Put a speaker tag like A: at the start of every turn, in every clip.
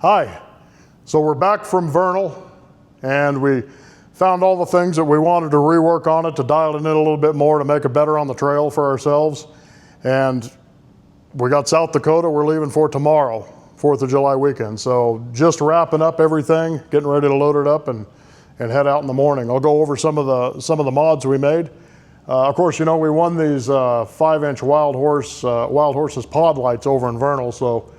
A: Hi. So we're back from Vernal, and we found all the things that we wanted to rework on it to dial it in a little bit more to make it better on the trail for ourselves. And we got South Dakota we're leaving for tomorrow, 4th of July weekend. So just wrapping up everything, getting ready to load it up and head out in the morning. I'll go over some of the mods we made. Of course, you know, we won these 5-inch Wild Horses pod lights over in Vernal. So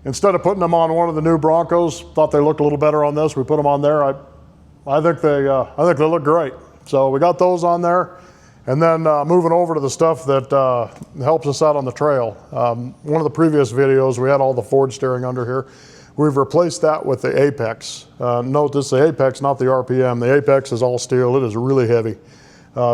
A: instead of putting them on one of the new Broncos, thought they looked a little better on this. We put them on there. I think they look great. So we got those on there. And then moving over to the stuff that helps us out on the trail. One of the previous videos, we had all the Ford steering under here. We've replaced that with the Apex. Note this is the Apex, not the RPM. The Apex is all steel. It is really heavy.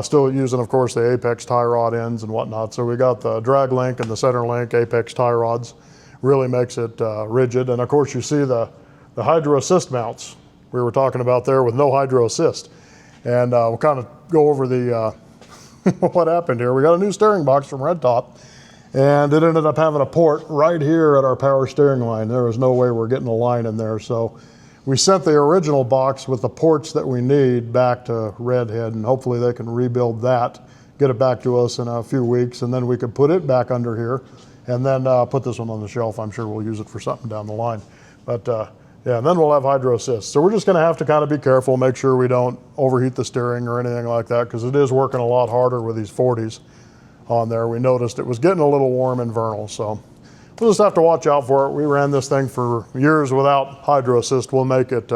A: Still using, of course, the Apex tie rod ends and whatnot. So we got the drag link and the center link Apex tie rods. Really makes it rigid. And of course, you see the hydro assist mounts we were talking about there with no hydro assist. And we'll kind of go over the what happened here. We got a new steering box from Red Top, and it ended up having a port right here at our power steering line. There was no way we're getting a line in there. So we sent the original box with the ports that we need back to Redhead, and hopefully they can rebuild that, get it back to us in a few weeks, and then we could put it back under here and then put this one on the shelf. I'm sure we'll use it for something down the line. But yeah, and then we'll have hydro assist. So we're just gonna have to kind of be careful, make sure we don't overheat the steering or anything like that, because it is working a lot harder with these 40s on there. We noticed it was getting a little warm in Vernal, so we'll just have to watch out for it. We ran this thing for years without hydro assist. We'll make it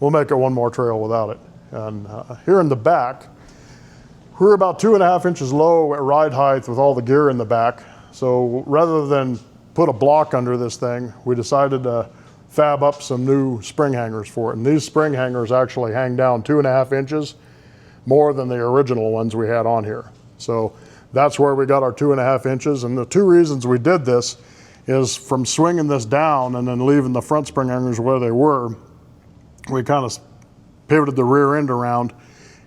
A: one more trail without it. And here in the back, we're about 2.5 inches low at ride height with all the gear in the back. So rather than put a block under this thing, we decided to fab up some new spring hangers for it. And these spring hangers actually hang down 2.5 inches more than the original ones we had on here. So that's where we got our 2.5 inches. And the two reasons we did this is from swinging this down and then leaving the front spring hangers where they were, we kind of pivoted the rear end around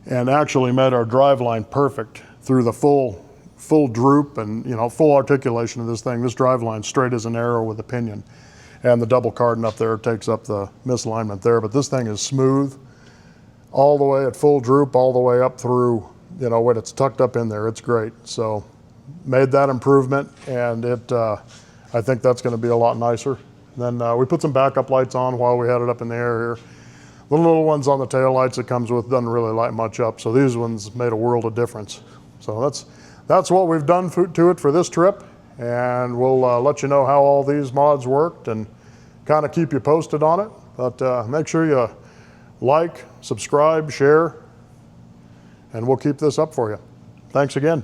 A: and actually made our drive line perfect through the full droop and, you know, full articulation of this thing. This drive line straight as an arrow with a pinion, and the double cardan up there takes up the misalignment there. But this thing is smooth all the way at full droop, all the way up through, you know, when it's tucked up in there. It's great. So made that improvement, and I think that's going to be a lot nicer. Then we put some backup lights on while we had it up in the air here. The little ones on the tail lights it comes with doesn't really light much up, so these ones made a world of difference. So that's what we've done to it for this trip, and we'll let you know how all these mods worked and kind of keep you posted on it. But make sure you like, subscribe, share, and we'll keep this up for you. Thanks again.